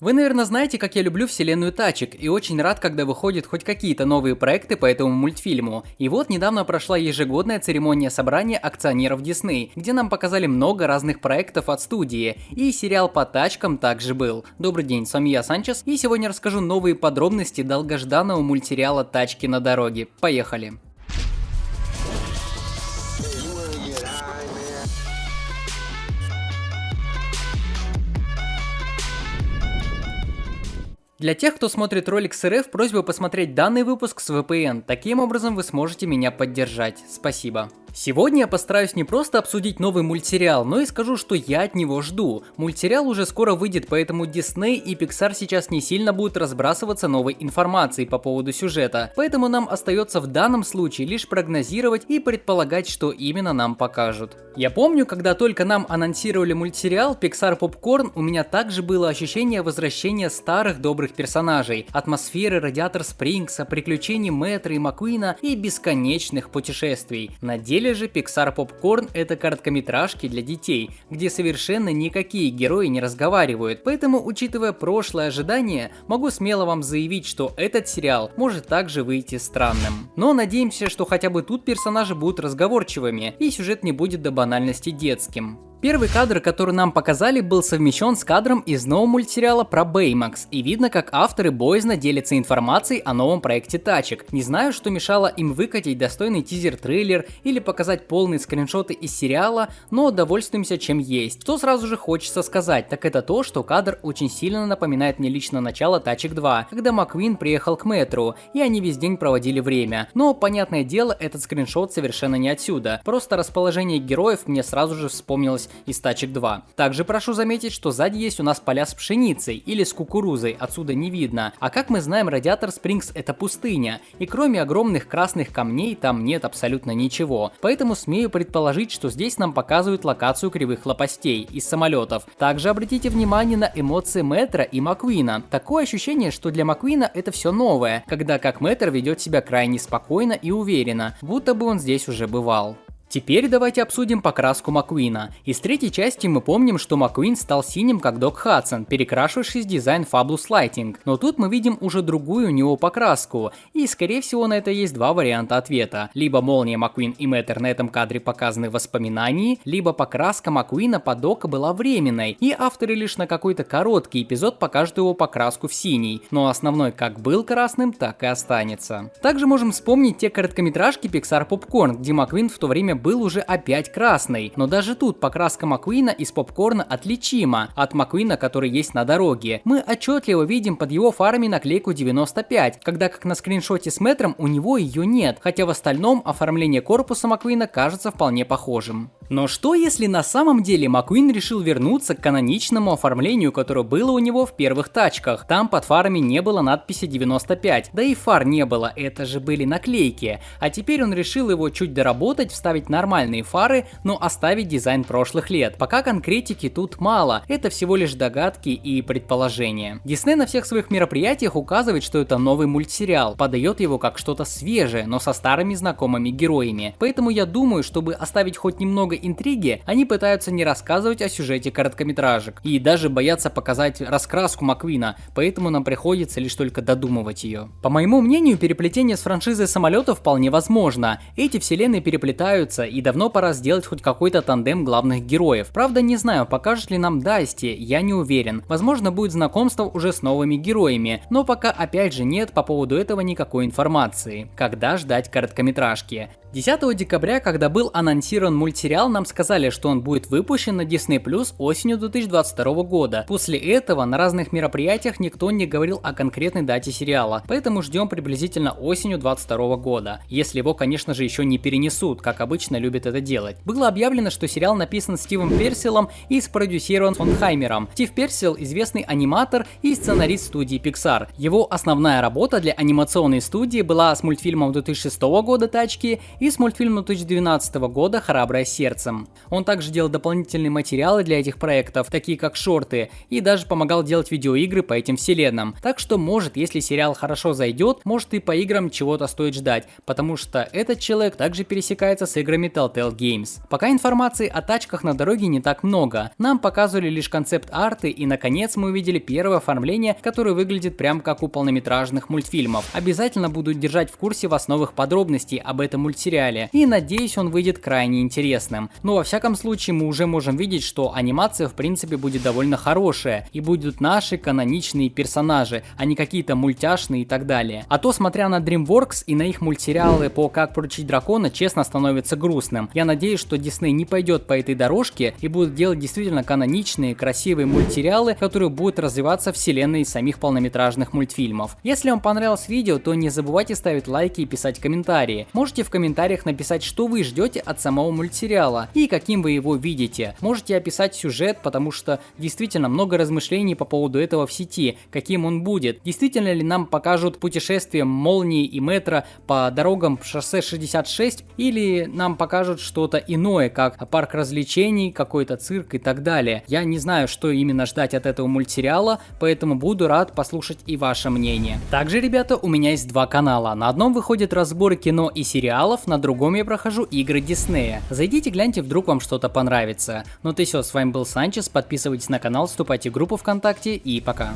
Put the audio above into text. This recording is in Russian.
Вы, наверное, знаете, как я люблю вселенную тачек, и очень рад, когда выходят хоть какие-то новые проекты по этому мультфильму. И вот недавно прошла ежегодная церемония собрания акционеров Disney, где нам показали много разных проектов от студии, и сериал по тачкам также был. Добрый день, с вами я, Санчес, и сегодня расскажу новые подробности долгожданного мультсериала «Тачки на дороге». Поехали! Для тех, кто смотрит ролик с РФ, просьба посмотреть данный выпуск с VPN. Таким образом вы сможете меня поддержать. Спасибо. Сегодня я постараюсь не просто обсудить новый мультсериал, но и скажу, что я от него жду. Мультсериал уже скоро выйдет, поэтому Disney и Pixar сейчас не сильно будут разбрасываться новой информацией по поводу сюжета. Поэтому нам остается в данном случае лишь прогнозировать и предполагать, что именно нам покажут. Я помню, когда только нам анонсировали мультсериал Pixar Popcorn, у меня также было ощущение возвращения старых добрых персонажей, атмосферы Радиатор Спрингса, приключений Мэтра и Маккуина и бесконечных путешествий. На деле же Pixar Popcorn — это короткометражки для детей, где совершенно никакие герои не разговаривают, поэтому, учитывая прошлое ожидание, могу смело вам заявить, что этот сериал может также выйти странным. Но надеемся, что хотя бы тут персонажи будут разговорчивыми, и сюжет не будет до банальности детским. Первый кадр, который нам показали, был совмещен с кадром из нового мультсериала про Baymax, и видно, как авторы боязно делятся информацией о новом проекте тачек. Не знаю, что мешало им выкатить достойный тизер-трейлер или показать полные скриншоты из сериала, но довольствуемся чем есть. Что сразу же хочется сказать, так это то, что кадр очень сильно напоминает мне лично начало Тачек 2, когда Маккуин приехал к Мэтру, и они весь день проводили время. Но, понятное дело, этот скриншот совершенно не отсюда, просто расположение героев мне сразу же вспомнилось из Тачек 2. Также прошу заметить, что сзади есть у нас поля с пшеницей или с кукурузой, отсюда не видно. А как мы знаем, Радиатор Спрингс — это пустыня, и кроме огромных красных камней там нет абсолютно ничего. Поэтому смею предположить, что здесь нам показывают локацию кривых лопастей из самолетов. Также обратите внимание на эмоции Мэтра и Маккуина. Такое ощущение, что для Маккуина это все новое, когда как Мэтр ведет себя крайне спокойно и уверенно, будто бы он здесь уже бывал. Теперь давайте обсудим покраску Маккуина. Из третьей части мы помним, что Маккуин стал синим, как Док Хадсон, перекрашившись в дизайн Fabulous Lighting. Но тут мы видим уже другую у него покраску, и скорее всего на это есть два варианта ответа. Либо молния Маккуин и Мэтр на этом кадре показаны в воспоминании, либо покраска Маккуина под Дока была временной, и авторы лишь на какой-то короткий эпизод покажут его покраску в синий, но основной как был красным, так и останется. Также можем вспомнить те короткометражки Pixar Popcorn, где Маккуин в то время был уже опять красный, но даже тут покраска Маккуина из попкорна отличима от Маккуина, который есть на дороге. Мы отчетливо видим под его фарами наклейку 95, когда как на скриншоте с Мэтром у него ее нет, хотя в остальном оформление корпуса Маккуина кажется вполне похожим. Но что если на самом деле Маккуин решил вернуться к каноничному оформлению, которое было у него в первых тачках? Там под фарами не было надписи 95, да и фар не было, это же были наклейки. А теперь он решил его чуть доработать, вставить нормальные фары, но оставить дизайн прошлых лет. Пока конкретики тут мало, это всего лишь догадки и предположения. Disney на всех своих мероприятиях указывает, что это новый мультсериал, подает его как что-то свежее, но со старыми знакомыми героями. Поэтому я думаю, чтобы оставить хоть немного интриги, они пытаются не рассказывать о сюжете короткометражек и даже боятся показать раскраску Маккуина, поэтому нам приходится лишь только додумывать ее. По моему мнению, переплетение с франшизой самолетов вполне возможно. Эти вселенные переплетаются, и давно пора сделать хоть какой-то тандем главных героев. Правда, не знаю, покажет ли нам Дасти, я не уверен. Возможно, будет знакомство уже с новыми героями, но пока опять же нет по поводу этого никакой информации. Когда ждать короткометражки? 10 декабря, когда был анонсирован мультсериал, нам сказали, что он будет выпущен на Disney Plus осенью 2022 года. После этого на разных мероприятиях никто не говорил о конкретной дате сериала, поэтому ждем приблизительно осенью 2022 года, если его, конечно же, еще не перенесут, как обычно любят это делать. Было объявлено, что сериал написан Стивом Персилом и спродюсирован Фонхаймером. Стив Персил — известный аниматор и сценарист студии Pixar. Его основная работа для анимационной студии была с мультфильмом 2006 года «Тачки» и с мультфильма 2012 года «Храброе сердцем». Он также делал дополнительные материалы для этих проектов, такие как шорты, и даже помогал делать видеоигры по этим вселенным. Так что может, если сериал хорошо зайдет, может и по играм чего-то стоит ждать, потому что этот человек также пересекается с играми Telltale Games. Пока информации о тачках на дороге не так много, нам показывали лишь концепт-арты, и наконец мы увидели первое оформление, которое выглядит прям как у полнометражных мультфильмов. Обязательно буду держать в курсе вас новых подробностей об этом мультсериале, и надеюсь, он выйдет крайне интересным. Но во всяком случае мы уже можем видеть, что анимация в принципе будет довольно хорошая, и будут наши каноничные персонажи, а не какие-то мультяшные и так далее. А то, смотря на DreamWorks и на их мультсериалы по «Как приручить дракона», честно становится грустным. Я надеюсь, что Disney не пойдет по этой дорожке и будут делать действительно каноничные, красивые мультсериалы, которые будут развиваться вселенной самих полнометражных мультфильмов. Если вам понравилось видео, то не забывайте ставить лайки и писать комментарии. Можете в комментариях написать, что вы ждете от самого мультсериала и каким вы его видите. Можете описать сюжет, потому что действительно много размышлений по поводу этого в сети, каким он будет. Действительно ли нам покажут путешествие Молнии и Метро по дорогам шоссе 66, или нам покажут что-то иное, как парк развлечений, какой-то цирк и так далее. Я не знаю, что именно ждать от этого мультсериала, поэтому буду рад послушать и ваше мнение. Также, ребята, у меня есть два канала. На одном выходят разборы кино и сериалов, на другом я прохожу игры Диснея. Зайдите, гляньте, вдруг вам что-то понравится. Ну то все, с вами был Санчес, подписывайтесь на канал, вступайте в группу ВКонтакте и пока.